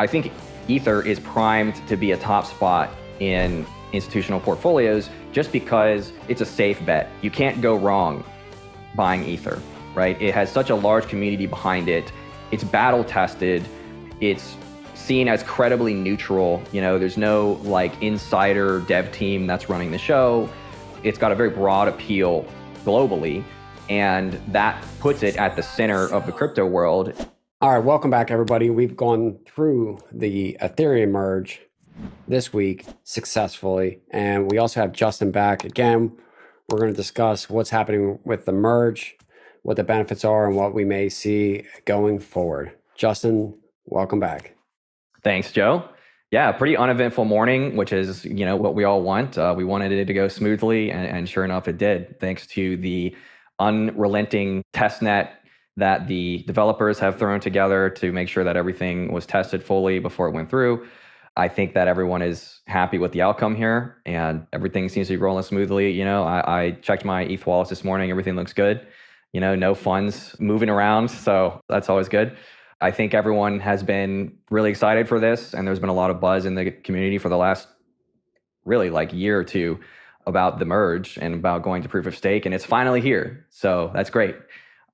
I think Ether is primed to be a top spot in institutional portfolios just because it's a safe bet. You can't go wrong buying Ether, right? It has such a large community behind it. It's battle tested. It's seen as credibly neutral. You know, there's no like insider dev team that's running the show. It's got a very broad appeal globally, and that puts it at the center of the crypto world. All right, welcome back, everybody. We've gone through the Ethereum merge this week successfully, and we also have Justin back. Again, we're going to discuss what's happening with the merge, what the benefits are, and what we may see going forward. Justin, welcome back. Thanks, Joe. Yeah, pretty uneventful morning, which is, you know, what we all want. We wanted it to go smoothly, and sure enough, it did, thanks to the unrelenting testnet that the developers have thrown together to make sure that everything was tested fully before it went through. I think that everyone is happy with the outcome here, and everything seems to be rolling smoothly. You know, I checked my ETH wallets this morning. Everything looks good. You know, no funds moving around, so that's always good. I think everyone has been really excited for this, and there's been a lot of buzz in the community for the last really like year or two about the merge and about going to proof of stake, and it's finally here. So that's great.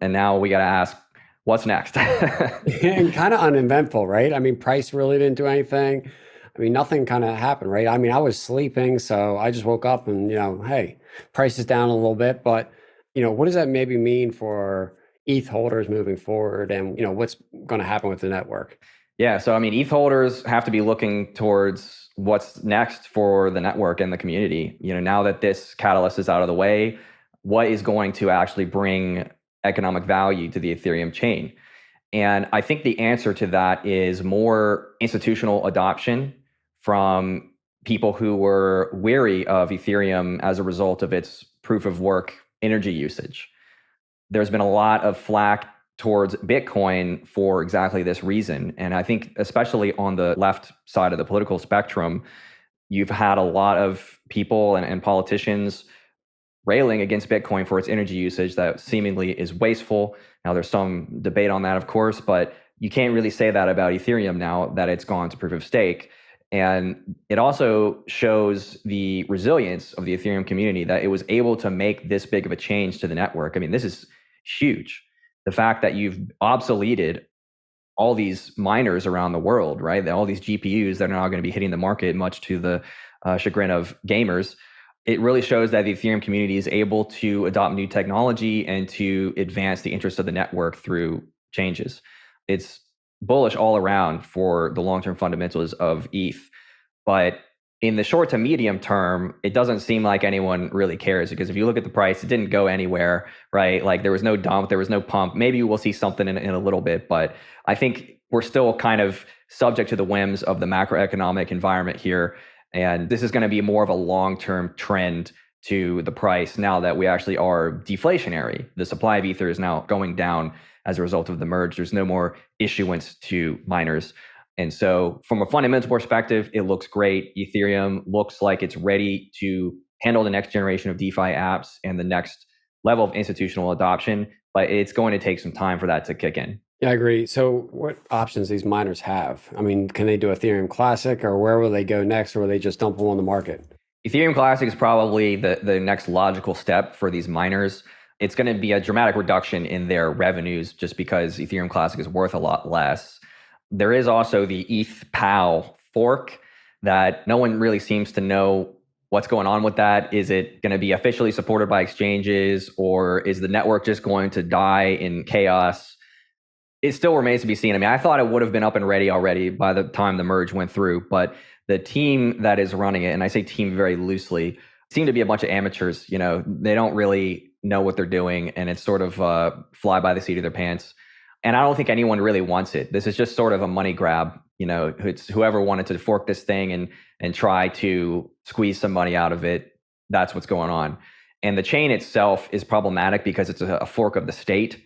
And now we got to ask, what's next? And kind of uneventful, right? I mean, price really didn't do anything. I mean, nothing kind of happened, right? I mean, I was sleeping, so I just woke up and, you know, hey, price is down a little bit, but, you know, what does that maybe mean for ETH holders moving forward, and, you know, what's going to happen with the network? Yeah, so I mean, ETH holders have to be looking towards what's next for the network and the community. You know, now that this catalyst is out of the way, what is going to actually bring economic value to the Ethereum chain? And I think the answer to that is more institutional adoption from people who were wary of Ethereum as a result of its proof of work energy usage. There's been a lot of flack towards Bitcoin for exactly this reason. And I think especially on the left side of the political spectrum, you've had a lot of people and politicians railing against Bitcoin for its energy usage that seemingly is wasteful. Now, there's some debate on that, of course, but you can't really say that about Ethereum now that it's gone to proof of stake. And it also shows the resilience of the Ethereum community that it was able to make this big of a change to the network. I mean, this is huge. The fact that you've obsoleted all these miners around the world, right? All these GPUs that are now going to be hitting the market, much to the chagrin of gamers. It really shows that the Ethereum community is able to adopt new technology and to advance the interests of the network through changes. It's bullish all around for the long-term fundamentals of ETH. But in the short to medium term, it doesn't seem like anyone really cares, because if you look at the price, it didn't go anywhere, right? Like there was no dump, there was no pump. Maybe we'll see something in a little bit, but I think we're still kind of subject to the whims of the macroeconomic environment here. And this is going to be more of a long-term trend to the price now that we actually are deflationary. The supply of Ether is now going down as a result of the merge. There's no more issuance to miners. And so from a fundamental perspective, it looks great. Ethereum looks like it's ready to handle the next generation of DeFi apps and the next level of institutional adoption, but it's going to take some time for that to kick in. Yeah, I agree. So what options these miners have? I mean, can they do Ethereum Classic, or where will they go next, or will they just dump them on the market? Ethereum Classic is probably the next logical step for these miners. It's going to be a dramatic reduction in their revenues just because Ethereum Classic is worth a lot less. There is also the ETHPoW fork that no one really seems to know what's going on with that. Is it going to be officially supported by exchanges, or is the network just going to die in chaos? It still remains to be seen. I mean, I thought it would have been up and ready already by the time the merge went through, but the team that is running it, and I say team very loosely, seem to be a bunch of amateurs. You know, they don't really know what they're doing, and it's sort of fly by the seat of their pants. And I don't think anyone really wants it. This is just sort of a money grab. You know, it's whoever wanted to fork this thing and try to squeeze some money out of it. That's what's going on. And the chain itself is problematic because it's a fork of the state,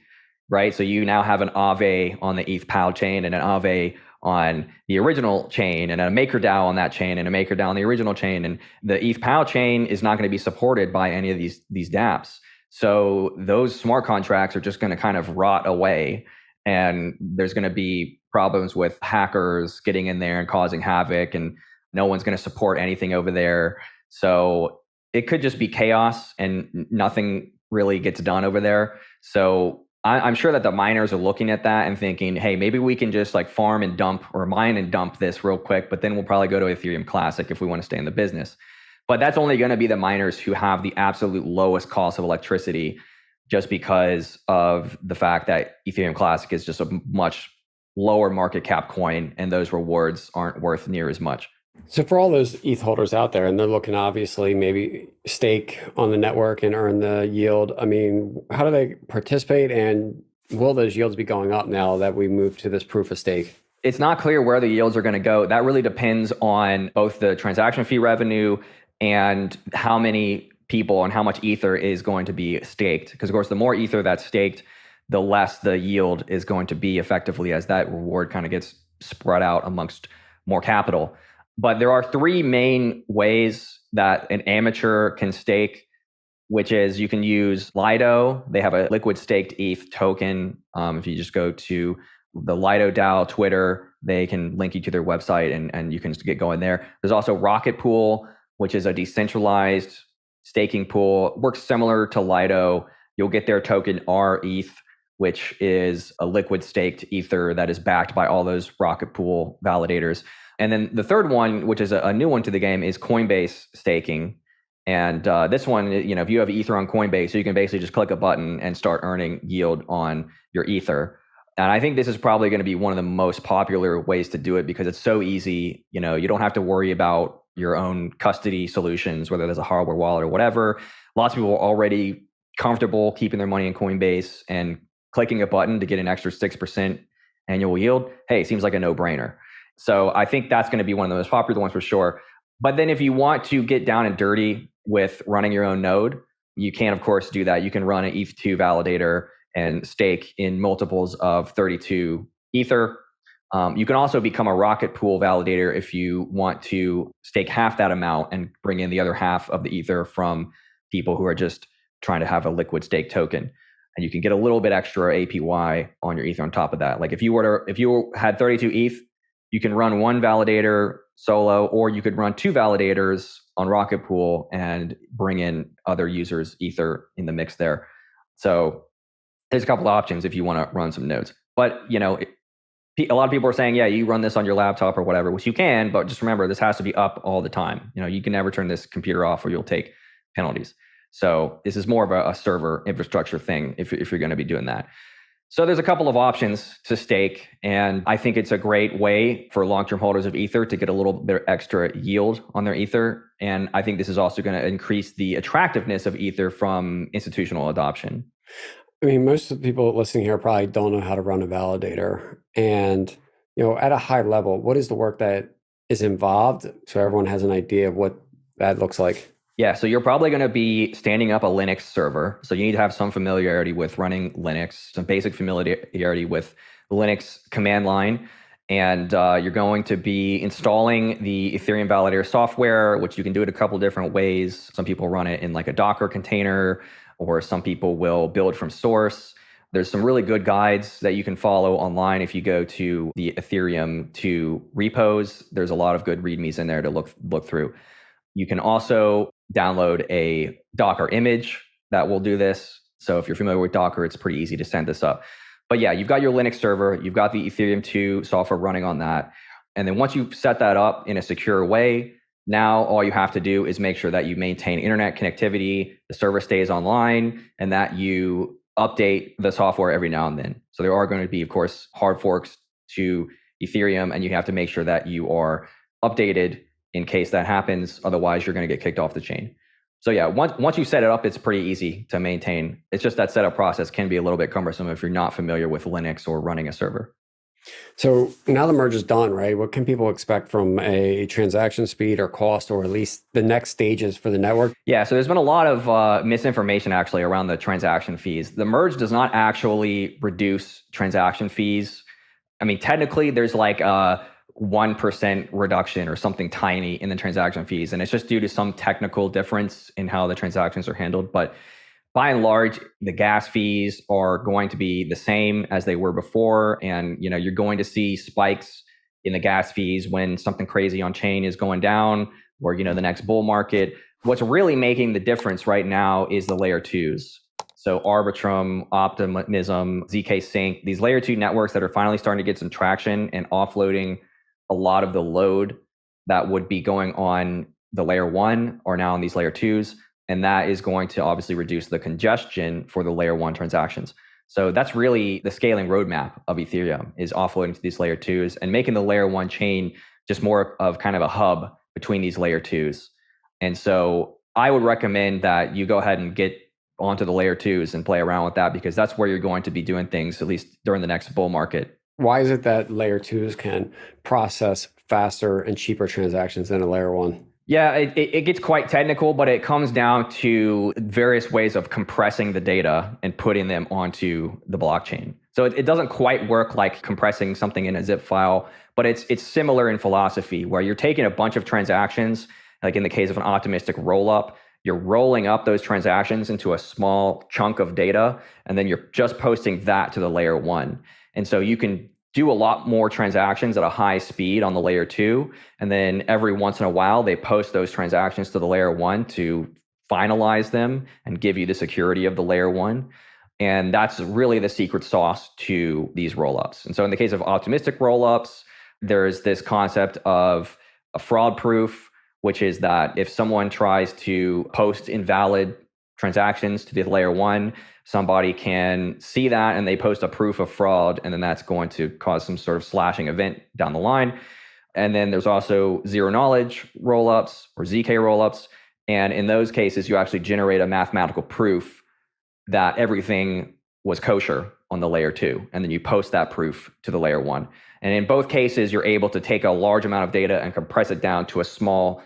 right? So you now have an Aave on the ETHPoW chain and an Aave on the original chain, and a MakerDAO on that chain, and a MakerDAO on the original chain. And the ETHPoW chain is not going to be supported by any of these dApps. So those smart contracts are just going to kind of rot away. and there's going to be problems with hackers getting in there and causing havoc, and no one's going to support anything over there. So it could just be chaos and nothing really gets done over there. So I'm sure that the miners are looking at that and thinking, hey, maybe we can just like farm and dump or mine and dump this real quick, but then we'll probably go to Ethereum Classic if we want to stay in the business. But that's only going to be the miners who have the absolute lowest cost of electricity, just because of the fact that Ethereum Classic is just a much lower market cap coin, and those rewards aren't worth near as much. So for all those ETH holders out there, and they're looking obviously maybe stake on the network and earn the yield, I mean, how do they participate, and will those yields be going up now that we move to this proof of stake? It's not clear where the yields are going to go. That really depends on both the transaction fee revenue and how many people and how much Ether is going to be staked. Because of course, the more Ether that's staked, the less the yield is going to be effectively as that reward kind of gets spread out amongst more capital. But there are three main ways that an amateur can stake, which is you can use Lido. They have a liquid staked ETH token. If you just go to the Lido DAO Twitter, they can link you to their website and you can just get going there. There's also Rocket Pool, which is a decentralized staking pool. Works similar to Lido. You'll get their token RETH, which is a liquid staked Ether that is backed by all those Rocket Pool validators. And then the third one, which is a new one to the game, is Coinbase staking. And this one, if you have Ether on Coinbase, you can basically just click a button and start earning yield on your Ether. And I think this is probably going to be one of the most popular ways to do it because it's so easy. You don't have to worry about your own custody solutions, whether there's a hardware wallet or whatever. Lots of people are already comfortable keeping their money in Coinbase, and clicking a button to get an extra 6% annual yield, hey, seems like a no-brainer. So I think that's going to be one of the most popular ones for sure. But then if you want to get down and dirty with running your own node, you can, of course, do that. You can run an ETH2 validator and stake in multiples of 32 Ether. You can also become a Rocket Pool validator if you want to stake half that amount and bring in the other half of the Ether from people who are just trying to have a liquid stake token. And you can get a little bit extra APY on your Ether on top of that. Like if you had 32 ETH, you can run one validator solo, or you could run two validators on Rocket Pool and bring in other users' Ether in the mix there. So there's a couple of options if you want to run some nodes. But a lot of people are saying, yeah, you run this on your laptop or whatever, which you can, but just remember, this has to be up all the time. You can never turn this computer off or you'll take penalties. So this is more of a server infrastructure thing if you're going to be doing that. So there's a couple of options to stake, and I think it's a great way for long-term holders of Ether to get a little bit extra yield on their Ether. And I think this is also going to increase the attractiveness of Ether from institutional adoption. I mean, most of the people listening here probably don't know how to run a validator. And, at a high level, what is the work that is involved so everyone has an idea of what that looks like? Yeah, so you're probably going to be standing up a Linux server. So you need to have some familiarity with running Linux, some basic familiarity with the Linux command line. And you're going to be installing the Ethereum Validator software, which you can do it a couple different ways. Some people run it in like a Docker container, or some people will build from source. There's some really good guides that you can follow online if you go to the Ethereum 2 repos. There's a lot of good readmes in there to look through. You can also download a Docker image that will do this. So if you're familiar with Docker, it's pretty easy to send this up. But yeah, you've got your Linux server, you've got the Ethereum 2 software running on that. And then once you've set that up in a secure way, now all you have to do is make sure that you maintain internet connectivity, the server stays online, and that you update the software every now and then. So there are going to be, of course, hard forks to Ethereum, and you have to make sure that you are updated in case that happens. Otherwise, you're going to get kicked off the chain. So yeah, once you set it up, it's pretty easy to maintain. It's just that setup process can be a little bit cumbersome if you're not familiar with Linux or running a server. So now the merge is done, right? What can people expect from a transaction speed or cost, or at least the next stages for the network? Yeah, so there's been a lot of misinformation actually around the transaction fees. The merge does not actually reduce transaction fees. I mean, technically there's like a 1% reduction or something tiny in the transaction fees. And it's just due to some technical difference in how the transactions are handled. But by and large, the gas fees are going to be the same as they were before. And, you're going to see spikes in the gas fees when something crazy on chain is going down or, the next bull market. What's really making the difference right now is the layer twos. So Arbitrum, Optimism, ZK Sync, these layer two networks that are finally starting to get some traction and offloading a lot of the load that would be going on the layer one are now on these layer twos. And that is going to obviously reduce the congestion for the layer one transactions. So that's really the scaling roadmap of Ethereum, is offloading to these layer twos and making the layer one chain just more of kind of a hub between these layer twos. And so I would recommend that you go ahead and get onto the layer twos and play around with that, because that's where you're going to be doing things, at least during the next bull market. Why is it that layer twos can process faster and cheaper transactions than a layer one? Yeah, it gets quite technical, but it comes down to various ways of compressing the data and putting them onto the blockchain. So it doesn't quite work like compressing something in a zip file, but it's similar in philosophy, where you're taking a bunch of transactions, like in the case of an optimistic rollup, you're rolling up those transactions into a small chunk of data, and then you're just posting that to the layer one. And so you can do a lot more transactions at a high speed on the layer two. And then every once in a while, they post those transactions to the layer one to finalize them and give you the security of the layer one. And that's really the secret sauce to these rollups. And so in the case of optimistic rollups, there's this concept of a fraud proof, which is that if someone tries to post invalid transactions to the layer one, somebody can see that and they post a proof of fraud, and then that's going to cause some sort of slashing event down the line. And then there's also zero knowledge rollups or ZK rollups. And in those cases, you actually generate a mathematical proof that everything was kosher on the layer two. And then you post that proof to the layer one. And in both cases, you're able to take a large amount of data and compress it down to a small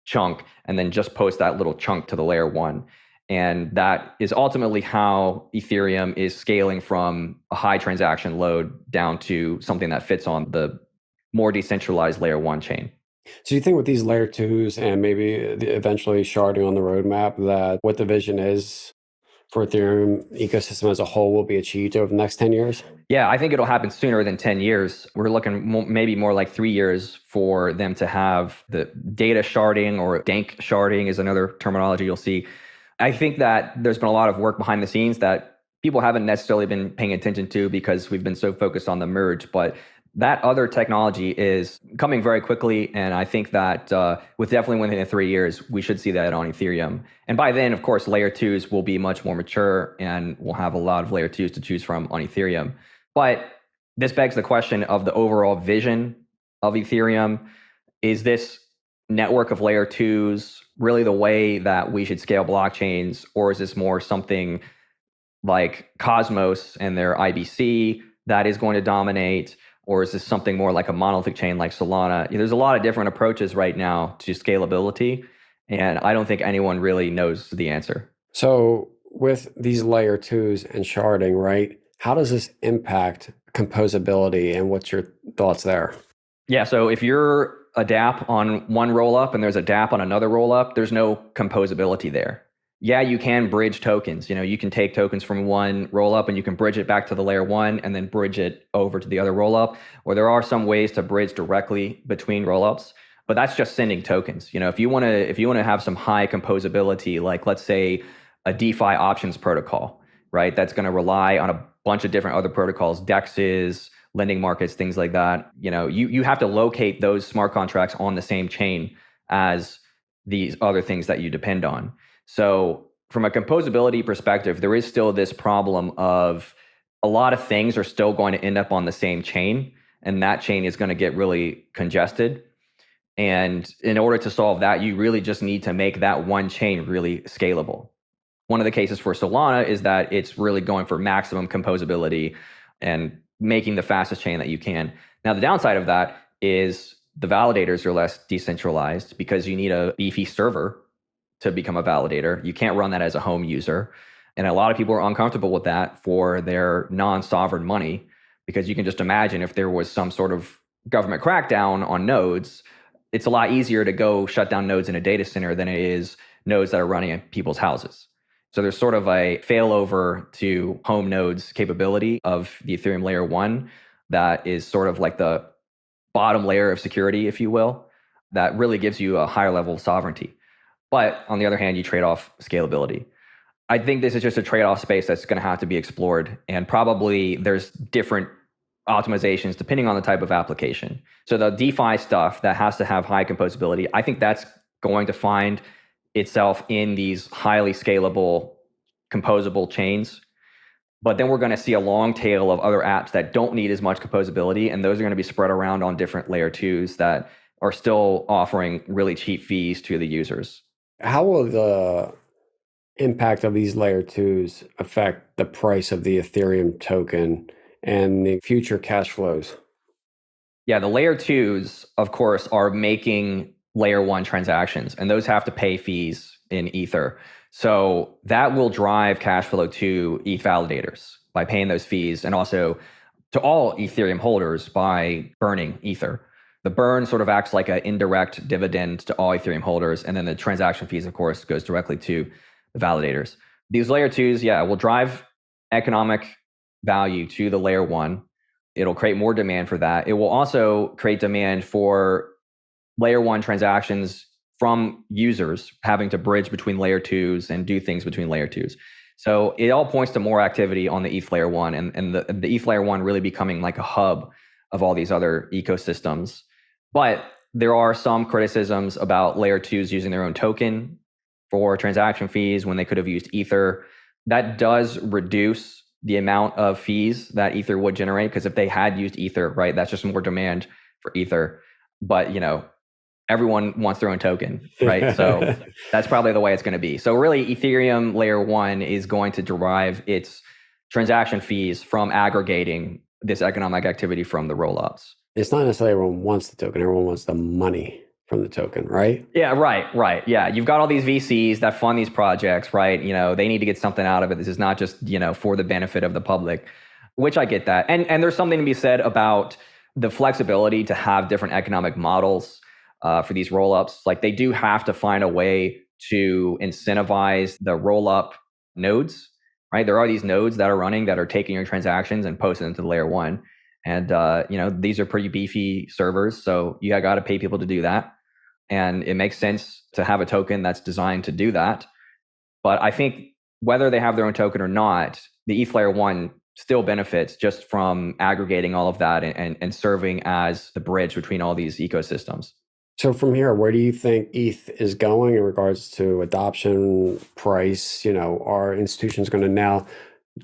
chunk, and then just post that little chunk to the layer one. And that is ultimately how Ethereum is scaling from a high transaction load down to something that fits on the more decentralized layer one chain. So you think with these layer twos and maybe eventually sharding on the roadmap, that what the vision is for Ethereum ecosystem as a whole will be achieved over the next 10 years? Yeah, I think it'll happen sooner than 10 years. We're looking maybe more like 3 years for them to have the data sharding, or dank sharding is another terminology you'll see. I think that there's been a lot of work behind the scenes that people haven't necessarily been paying attention to because we've been so focused on the merge, but that other technology is coming very quickly. And I think that within 3 years, we should see that on Ethereum. And by then, of course, layer twos will be much more mature and we'll have a lot of layer twos to choose from on Ethereum. But this begs the question of the overall vision of Ethereum. Is this network of layer twos really the way that we should scale blockchains? Or is this more something like Cosmos and their IBC that is going to dominate? Or is this something more like a monolithic chain like Solana? There's a lot of different approaches right now to scalability, and I don't think anyone really knows the answer. So with these layer twos and sharding, right, how does this impact composability, and what's your thoughts there? Yeah, so if you're a dApp on one rollup and there's a dApp on another rollup, there's no composability there. Yeah, you can bridge tokens. You can take tokens from one rollup and you can bridge it back to the layer one and then bridge it over to the other rollup. Or there are some ways to bridge directly between rollups, but that's just sending tokens. If you want to have some high composability, like let's say a DeFi options protocol, right? That's going to rely on a bunch of different other protocols, DEXs, lending markets, things like that. You have to locate those smart contracts on the same chain as these other things that you depend on. So from a composability perspective, there is still this problem of a lot of things are still going to end up on the same chain, and that chain is going to get really congested. And in order to solve that, you really just need to make that one chain really scalable. One of the cases for Solana is that it's really going for maximum composability and making the fastest chain that you can. Now, the downside of that is the validators are less decentralized because you need a beefy server to become a validator. You can't run that as a home user. And a lot of people are uncomfortable with that for their non-sovereign money, because you can just imagine if there was some sort of government crackdown on nodes, it's a lot easier to go shut down nodes in a data center than it is nodes that are running at people's houses. So there's sort of a failover to home nodes capability of the Ethereum layer 1 that is sort of like the bottom layer of security, if you will, that really gives you a higher level of sovereignty. But on the other hand, you trade off scalability. I think this is just a trade-off space that's going to have to be explored, and probably there's different optimizations depending on the type of application. So the DeFi stuff that has to have high composability, I think that's going to find itself in these highly scalable, composable chains. But then we're going to see a long tail of other apps that don't need as much composability, and those are going to be spread around on different layer 2s that are still offering really cheap fees to the users. How will the impact of these layer 2s affect the price of the Ethereum token and the future cash flows? Yeah, the layer 2s, of course, are making layer 1 transactions, and those have to pay fees in Ether. So that will drive cash flow to ETH Validators by paying those fees, and also to all Ethereum holders by burning Ether. The burn sort of acts like an indirect dividend to all Ethereum holders, and then the transaction fees, of course, goes directly to the validators. These layer 2s, will drive economic value to the layer 1. It'll create more demand for that. It will also create demand for layer 1 transactions from users having to bridge between layer 2s and do things between layer 2s. So it all points to more activity on the ETH layer 1, and the ETH layer 1 really becoming like a hub of all these other ecosystems. But there are some criticisms about layer 2s using their own token for transaction fees when they could have used Ether. That does reduce the amount of fees that Ether would generate, because if they had used Ether, right, that's just more demand for Ether. But, everyone wants their own token, right? So that's probably the way it's going to be. So really, Ethereum layer 1 is going to derive its transaction fees from aggregating this economic activity from the rollups. It's not necessarily everyone wants the token. Everyone wants the money from the token, right? Yeah, right. Yeah, you've got all these VCs that fund these projects, right? They need to get something out of it. This is not just, for the benefit of the public, which I get that. And there's something to be said about the flexibility to have different economic models for these rollups. Like, they do have to find a way to incentivize the rollup nodes, right? There are these nodes that are running that are taking your transactions and posting them to the layer 1. And, these are pretty beefy servers. So you got to pay people to do that. And it makes sense to have a token that's designed to do that. But I think whether they have their own token or not, the ETH layer 1 still benefits just from aggregating all of that and serving as the bridge between all these ecosystems. So from here, where do you think ETH is going in regards to adoption, price? Are institutions going to now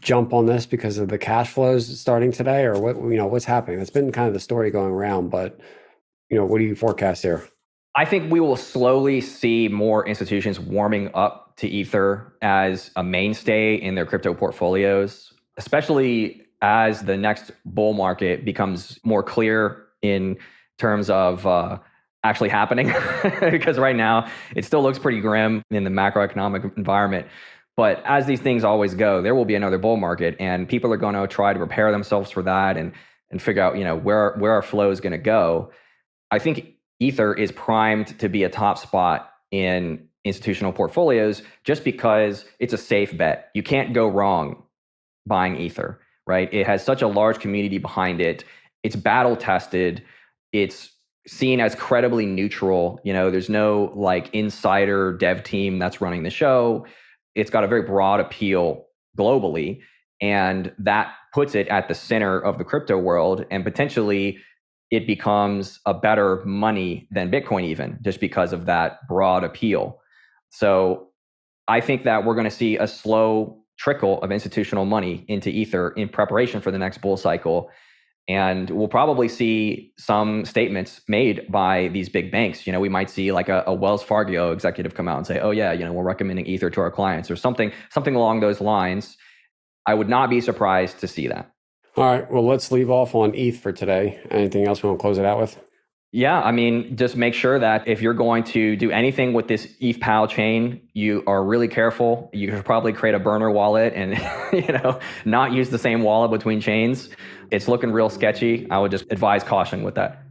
jump on this because of the cash flows starting today, or what's happening? That's been kind of the story going around, but what do you forecast here? I think we will slowly see more institutions warming up to Ether as a mainstay in their crypto portfolios, especially as the next bull market becomes more clear in terms of actually happening. Because right now it still looks pretty grim in the macroeconomic environment. But as these things always go, there will be another bull market, and people are going to try to prepare themselves for that and figure out where our flow is going to go. I think Ether is primed to be a top spot in institutional portfolios just because it's a safe bet. You can't go wrong buying Ether, right? It has such a large community behind it. It's battle tested. It's seen as credibly neutral. There's no insider dev team that's running the show. It's got a very broad appeal globally, and that puts it at the center of the crypto world, and potentially it becomes a better money than Bitcoin, even just because of that broad appeal. So I think that we're going to see a slow trickle of institutional money into Ether in preparation for the next bull cycle. And we'll probably see some statements made by these big banks. We might see like a Wells Fargo executive come out and say, oh yeah, we're recommending Ether to our clients, or something along those lines. I would not be surprised to see that. All right, well, let's leave off on ETH for today. Anything else we want to close it out with? Yeah, just make sure that if you're going to do anything with this ETHPoW chain, you are really careful. You should probably create a burner wallet and not use the same wallet between chains. It's looking real sketchy. I would just advise caution with that.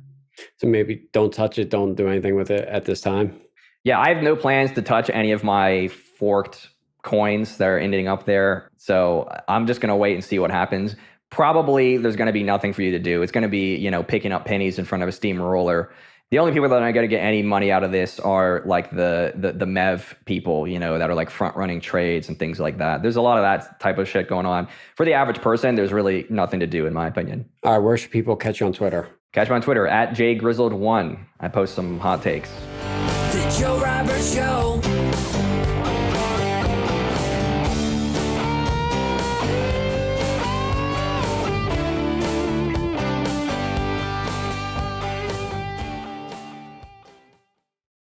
So maybe don't touch it, don't do anything with it at this time? Yeah, I have no plans to touch any of my forked coins that are ending up there. So I'm just going to wait and see what happens. Probably there's going to be nothing for you to do. It's going to be, picking up pennies in front of a steamroller. The only people that are going to get any money out of this are like the MEV people, that are like front running trades and things like that. There's a lot of that type of shit going on. For the average person, there's really nothing to do, in my opinion. All right, where should people catch you on Twitter? Catch me on Twitter at JGrizzled1. I post some hot takes. The Joe Roberts Show.